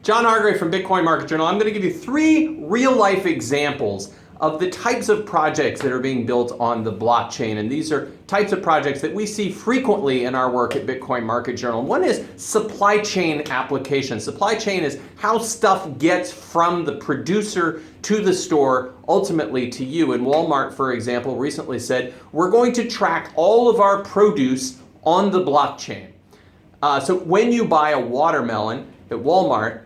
John Hargrave from Bitcoin Market Journal. I'm going to give you 3 real-life examples of the types of projects that are being built on the blockchain. And these are types of projects that we see frequently in our work at Bitcoin Market Journal. One is supply chain application. Supply chain is how stuff gets from the producer to the store, ultimately to you. And Walmart, for example, recently said, we're going to track all of our produce on the blockchain. So when you buy a watermelon at Walmart,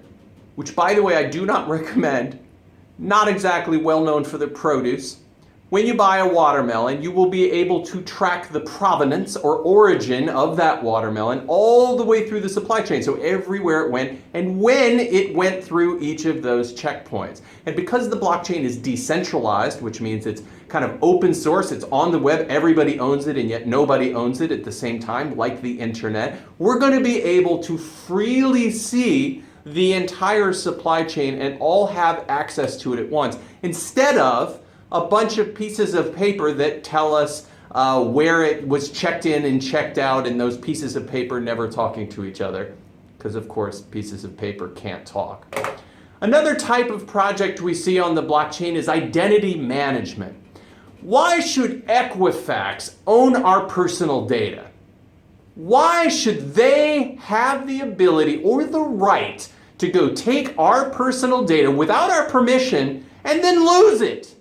which, by the way, I do not recommend, not exactly well known for their produce. When you buy a watermelon, you will be able to track the provenance or origin of that watermelon all the way through the supply chain. So everywhere it went and when it went through each of those checkpoints. And because the blockchain is decentralized, which means it's kind of open source, it's on the web, everybody owns it, and yet nobody owns it at the same time, like the internet, we're going to be able to freely see the entire supply chain and all have access to it at once, instead of a bunch of pieces of paper that tell us where it was checked in and checked out, and those pieces of paper never talking to each other, because of course pieces of paper can't talk. Another type of project we see on the blockchain is identity management. Why should Equifax own our personal data? Why should they have the ability or the right to go take our personal data without our permission and then lose it?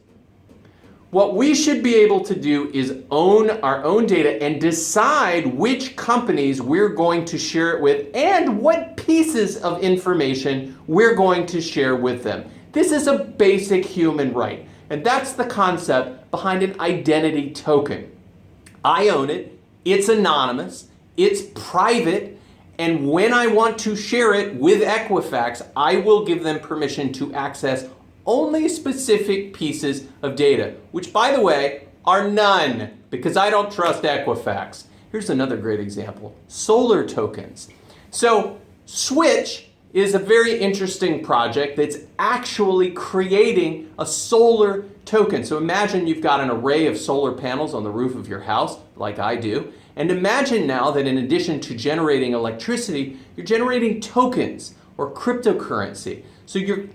What we should be able to do is own our own data and decide which companies we're going to share it with and what pieces of information we're going to share with them. This is a basic human right, and that's the concept behind an identity token. I own it, it's anonymous, it's private, and when I want to share it with Equifax, I will give them permission to access only specific pieces of data, which, by the way, are none, because I don't trust Equifax. Here's another great example: solar tokens. So Switch is a very interesting project that's actually creating a solar token. So imagine you've got an array of solar panels on the roof of your house, like I do, and imagine now that in addition to generating electricity, you're generating tokens or cryptocurrency. So you're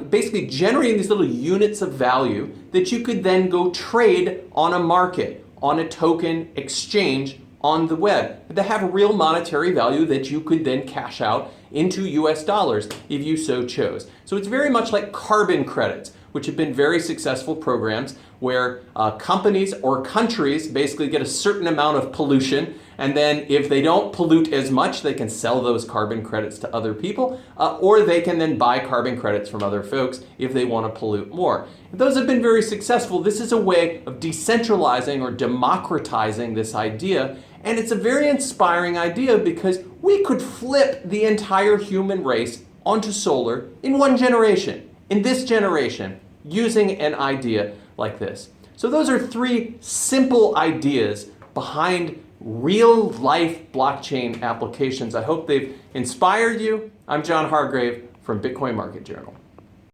basically generating these little units of value that you could then go trade on a market, on a token exchange on the web, that have a real monetary value that you could then cash out into US dollars if you so chose. So it's very much like carbon credits, which have been very successful programs where companies or countries basically get a certain amount of pollution, and then if they don't pollute as much, they can sell those carbon credits to other people, or they can then buy carbon credits from other folks if they want to pollute more. And those have been very successful. This is a way of decentralizing or democratizing this idea, and it's a very inspiring idea because we could flip the entire human race onto solar in one generation, in this generation, using an idea like this. So those are 3 simple ideas behind real-life blockchain applications. I hope they've inspired you. I'm John Hargrave from Bitcoin Market Journal.